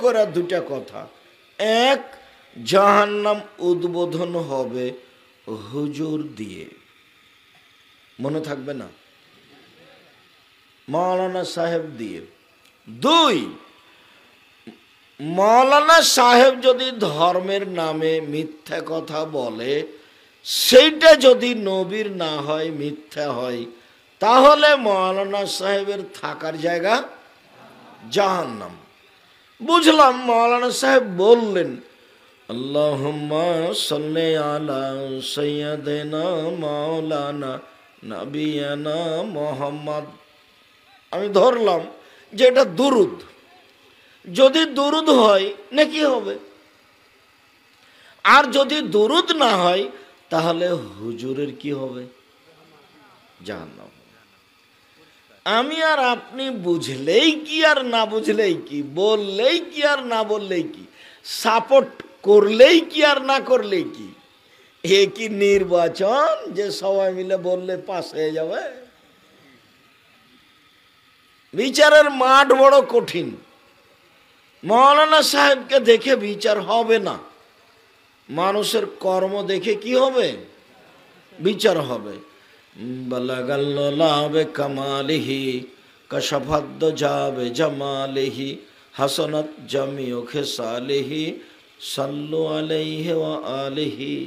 করে দুটা কথা। এক, জাহান্নাম উদ্বোধন হবে হুজুর দিয়ে, মনে থাকবে না, মাওলানা সাহেব দিয়ে। দুই, মাওলানা সাহেব যদি ধর্মের নামে মিথ্যা কথা বলে, সেইটা যদি নবীর না হয়, মিথ্যা হয়, তাহলে মাওলানা সাহেবের থাকার জায়গা জাহান্নাম। বুঝলাম, মাওলানা সাহেব বললেন আল্লাহুম্মা সাল্লি আলা সাইয়্যিদিনা মাওলানা নবিয়ানা মুহাম্মদ। আমি ধরলাম যে এটা দুরুদ। যদি দুরুদ হয় নাকি হবে, আর যদি দুরুদ না হয় তাহলে হুজুরের কি হবে? জাহান্নাম। আমি আর আপনি বুঝলেই কি আর না বুঝলেই কি, বললেই কি আর না বললেই কি, সাপোর্ট করলেই কি আর না করলেই কি, এ কি নির্বাচন যে সবাই মিলে বললে পাস হয়ে যাবে? বিচারের মাঠ বড় কঠিন। মাওলানা সাহেবকে দেখে বিচার হবে না, মানুষের কর্ম দেখে কি হবে? বিচার হবে। বালাগাল্লাবে কামালিহি কাশাফাদ্দ যাবে জামালিহি হাসানাত জামিউ খেসালিহি সাল্লু আলাইহি ওয়া আলিহি।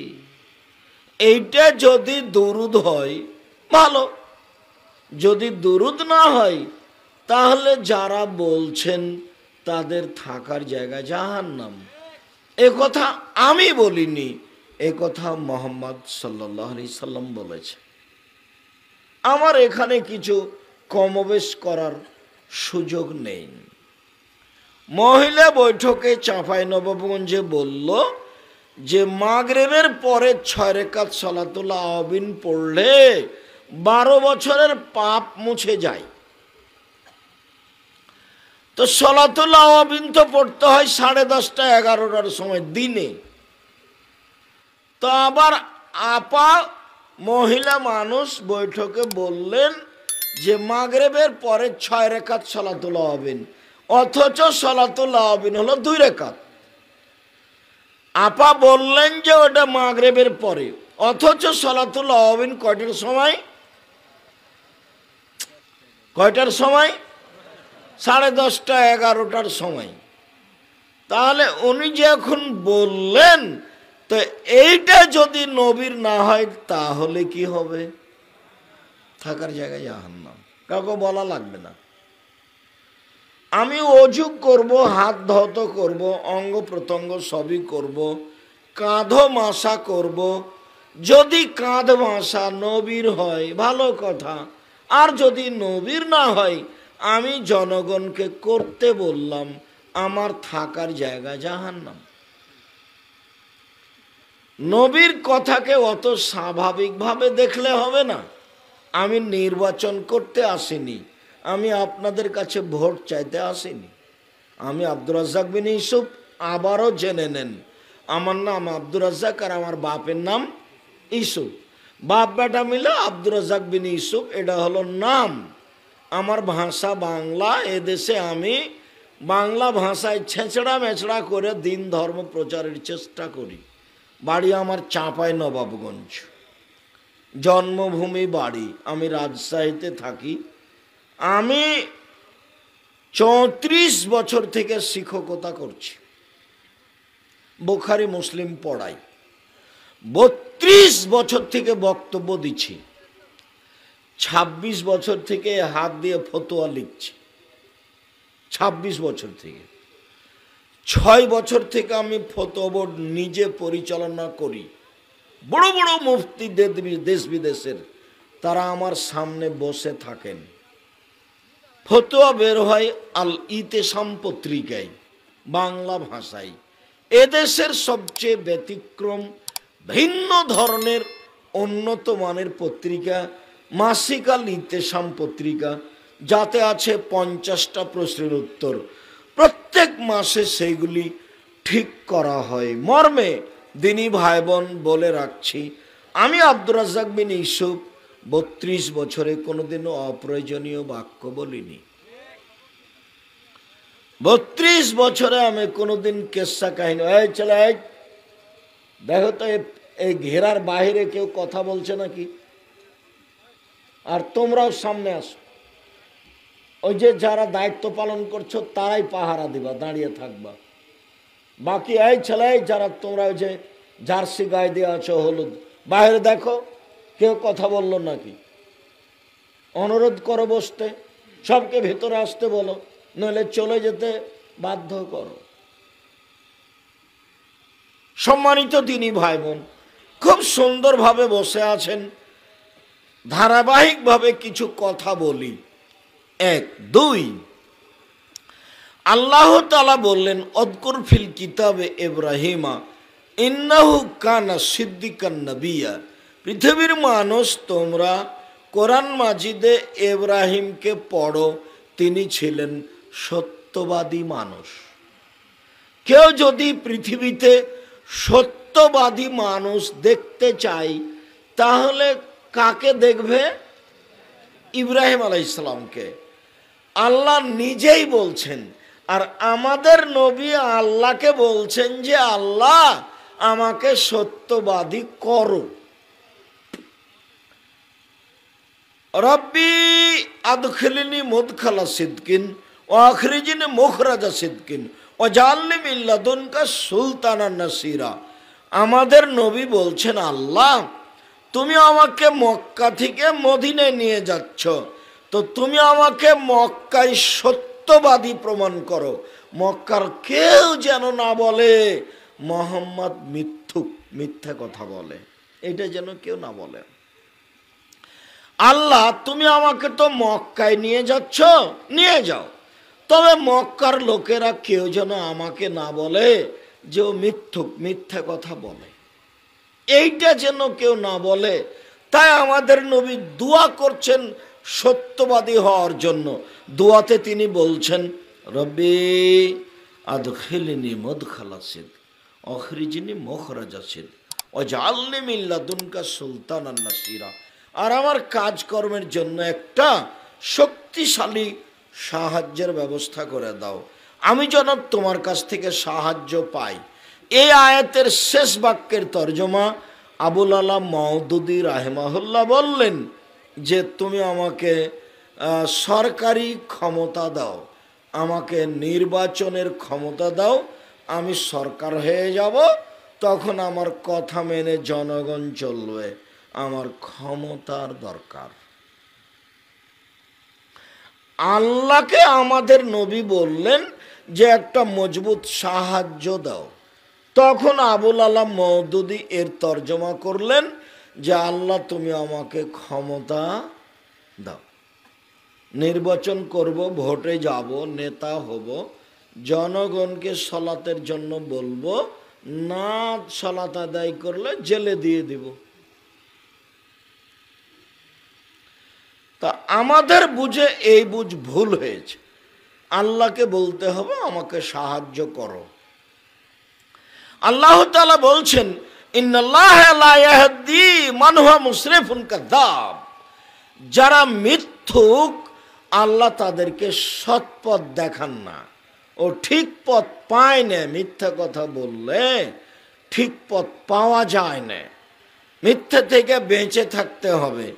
এইটা যদি দুরুদ হয় ভালো, যদি দুরুদ না হয় তাহলে যারা বলছেন তাদের থাকার জায়গা জাহান্নাম। এ কথা আমি বলিনি, এ কথা মুহাম্মদ সাল্লাল্লাহু আলাইহি সাল্লাম বলেছে। আমার এখানে কিছু কমবেশ করার সুযোগ নেই। মহিলা বৈঠকে চাঁপাইনবাবগঞ্জে বলল যে মাগরিবের পরে 6 রাকাত সালাতুল আওয়াবিন পড়লে 12 বছরের পাপ মুছে যায়। তো সালাতুল আওয়াবিন তো পড়তে হয় 10:30টা 11টার সময় দিনে। তো আবার আপা মহিলা মানুষ বৈঠকে বললেন যে মাগরিবের পরে 6 রাকাত সালাতুল আওয়াবিন, অথচ সালাতুল আওয়াবিন হলো 2 রাকাত। আপা বললেন যে ওটা মাগরিবের পরে, অথচ সালাতুল আওয়াবিন কয়টার সময়? কয়টার সময়? 10:30টা 11টার সময়। তাহলে উনি যে এখন বললেন, তো এইটা যদি নবীর না হয় তাহলে কি হবে? থাকার জায়গায় জাহান্নাম, কাউকে বলা লাগবে না। আমি অজু করব, হাত ধৌত করব, অঙ্গ প্রত্যঙ্গ সবই করব, কাঁধও মাসা করব। যদি কাঁধ মাসা নবীর হয় ভালো কথা, আর যদি নবীর না হয় আমি জনগণকে করতে বললাম, আমার থাকার জায়গা জাহান্নাম। নবীর কথাকে অত স্বাভাবিকভাবে দেখলে হবে না। আমি নির্বাচন করতে আসিনি, আমি আপনাদের কাছে ভোট চাইতে আসিনি। আমি আব্দুর রাজ্জাক বিন ইউসুফ, আবারও জেনে নেন, আমার নাম আব্দুর রাজ্জাক আর আমার বাপের নাম ইউসুফ। বাপ বেটা মিলে আব্দুর রাজ্জাক বিন ইউসুফ, এটা হলো নাম। আমার ভাষা বাংলা, এদেশে আমি বাংলা ভাষায় ছেঁচড়া মেচড়া করে দিন ধর্ম প্রচারের চেষ্টা করি। বাড়ি আমার চাঁপাইনবাবগঞ্জ, জন্মভূমি বাড়ি। আমি রাজশাহীতে থাকি। আমি 34 বছর থেকে শিক্ষকতা করছি, বুখারী মুসলিম পড়াই। 32 বছর থেকে বক্তব্য দিচ্ছি। 26 বছর থেকে হাত দিয়ে ফতোয়া লিখছি। 26 বছর থেকে। 6 বছর থেকে আমি ফতোয়া বোর্ড নিজে পরিচালনা করি। বড় বড় মুফতি দেশ বিদেশের তারা আমার সামনে বসে থাকেন। ফতোয়া বের হয় আল ইতেসাম পত্রিকায়, বাংলা ভাষায়। এদেশের সবচেয়ে ব্যতিক্রম ভিন্ন ধরনের উন্নত মানের পত্রিকা মাসিক আল ইতেসাম পত্রিকা, যাতে আছে 50টা প্রশ্নের উত্তর। প্রত্যেক মাসে সেইগুলি ঠিক করা হয়। মর্মে দিনী ভাই বোন বলে রাখছি, আমি আব্দুর রাজ্জাক বিন ইউসুফ 32 বছরে কোনোদিনও অপ্রয়োজনীয় বাক্য বলিনি। 32 বছরে আমি কোনোদিন কেসা কাহিনী, এই চলে দেখো তো এই ঘেরার বাইরে কেউ কথা বলছে নাকি? আর তোমরাও সামনে আসো, ওই যে যারা দায়িত্ব পালন করছো তারাই পাহারা দিবা, দাঁড়িয়ে থাকবা। বাকি এই ছেলে যারা তোমরা ওই যে জার্সি গায়ে দিয়ে আছো হলুদ, বাইরে দেখো কেউ কথা বললো নাকি? অনুরোধ করো বসতে, সবকে ভেতরে আসতে বলো, নইলে চলে যেতে বাধ্য করো। সম্মানিত দিনী ভাই বোন, খুব সুন্দরভাবে বসে আছেন। ধারাবাহিকভাবে কিছু কথা বলি। 1, 2, আল্লাহ তাআলা বললেন, অযকুর ফিল কিতাবে ইব্রাহিমা ইন্নাহু কানা সিদ্দিকান নবিয়্যা। পৃথিবীর মানুষ, তোমরা কোরআন মাজিদে ইব্রাহিমকে পড়ো, তিনি ছিলেন সত্যবাদী মানুষ। কেউ যদি পৃথিবীতে সত্যবাদী মানুষ দেখতে চায় তাহলে কাকে দেখবে? ইব্রাহিম আলাইহিস সালামকে। আল্লাহ নিজেই বলছেন, আর আমাদের নবী আল্লাহকে বলছেন যে আল্লাহ আমাকে সত্যবাদী করো। রব্বি আদখিলনি মুদখালা সিদকিন ওয়া আখরিজনি মুখরাজা সিদকিন ওয়াজআলনি মিন লাদুনকা সুলতানান নাসিরা। আমাদের নবী বলছেন, আল্লাহ তুমি আমাকে মক্কা থেকে মদিনায় নিয়ে যাচ্ছ, তো তুমি আমাকে মক্কায় সত্যবাদী প্রমাণ করো। মক্কার কেউ যেন না বলে মোহাম্মদ মিথ্যুক, মিথ্যা কথা বলে, এটা যেন কেউ না বলে। আল্লাহ তুমি আমাকে তো মক্কায় নিয়ে যাচ্ছ, নিয়ে যাও, তবে মক্কার লোকেরা কেউ যেন আমাকে না বলে যে ও মিথ্যুক, মিথ্যা কথা বলে, এইটা যেন কেউ না বলে। তাই আমাদের নবী দোয়া করছেন সত্যবাদী হওয়ার জন্য। দোয়াতে তিনি বলছেন, রব্বি আদখিলনি মুদখালা সিদক আখরিজনি মুখরাজা সিদক ওয়াজআলনি মিন লাদুনকা সুলতানান নাসিরা। আর আমার কাজকর্মের জন্য একটা শক্তিশালী সাহায্যের ব্যবস্থা করে দাও, আমি যেন তোমার কাছ থেকে সাহায্য পাই। এই আয়াতের শেষ বাক্যের তর্জমা আবুল আলা মওদুদী রাহিমাহুল্লাহ বললেন যে তুমি আমাকে সরকারি ক্ষমতা দাও, আমাকে নির্বাচনের ক্ষমতা দাও, আমি সরকার হয়ে যাব, তখন আমার কথা মেনে জনগণ চলবে, আমার ক্ষমতার দরকার। আল্লাহকে আমাদের নবী বললেন যে একটা মজবুত সাহায্য দাও। তখন আবুল আলা মওদুদী এর তর্জমা করলেন যে আল্লাহ তুমি আমাকে ক্ষমতা দাও, নির্বাচন করব, ভোটে যাব, নেতা হব, জনগণকে সালাতের জন্য বলবো, না সালাত আদায় করলে জেলে দিয়ে দিব। তা আমাদের বুঝে এই বুঝ ভুল হয়েছে। আল্লাহকে বলতে হবে আমাকে সাহায্য করো। আল্লাহ তাআলা বলছেন, ইন্নাল্লাহা লা ইয়াহদি মান হুয়া মুসরিফুন কাযাব। যারা মিথ্যুক আল্লাহ তাদেরকে সৎ পথ দেখান না, ও ঠিক পথ পায় না। মিথ্যা কথা বললে ঠিক পথ পাওয়া যায় না, মিথ্যা থেকে বেঁচে থাকতে হবে।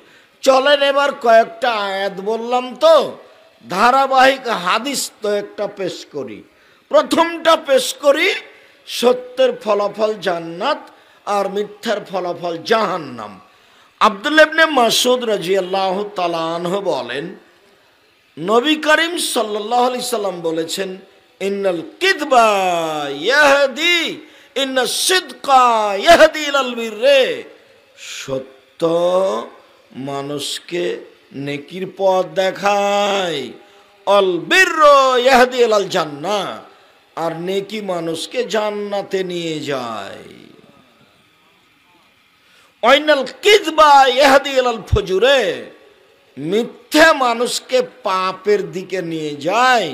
চলেন এবার কয়েকটা আয়াত বললাম তো, ধারাবাহিক হাদিস তো একটা পেশ করি। প্রথমটা পেশ করি, সত্যের ফলাফল জান্নাত আর মিথ্যার ফলাফল জাহান্নাম। আব্দুল্লাহ ইবনে মাসউদ রাদিয়াল্লাহু তাআলা আনহু বলেন, নবী করিম সাল্লাল্লাহু আলাইহি সাল্লাম বলেছেন, ইন্নাল কিযবা ইয়াহদি ইন্নাস সিদকা ইয়াহদি ইলাল বিররে। সত্য মানুষকে নেকির পথ দেখায়, অল বিরর ইয়াহদি ইলাল জান্নাহ, আর নেকি মানুষকে জান্নাতে নিয়ে যায়। ওয়াইনাল কিযবা ইয়াহদি ইলাল ফুজুরে, মিথ্যা মানুষকে পাপের দিকে নিয়ে যায়।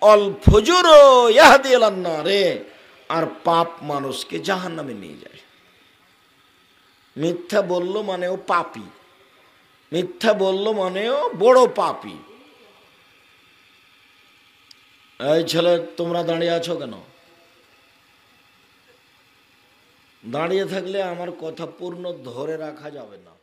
অল ফুজুর ইয়াহদি ইলান নারে, আর পাপ মানুষকে জাহান্নামে নিয়ে যায়। মিথ্যা বলল মানে ও পাপী, মিথ্যা বলল মানে ও বড় পাপী। এই ছেলে, তোমরা দাঁড়িয়ে আছো কেন? দাঁড়িয়ে থাকলে আমার কথা পূর্ণ ধরে রাখা যাবে না।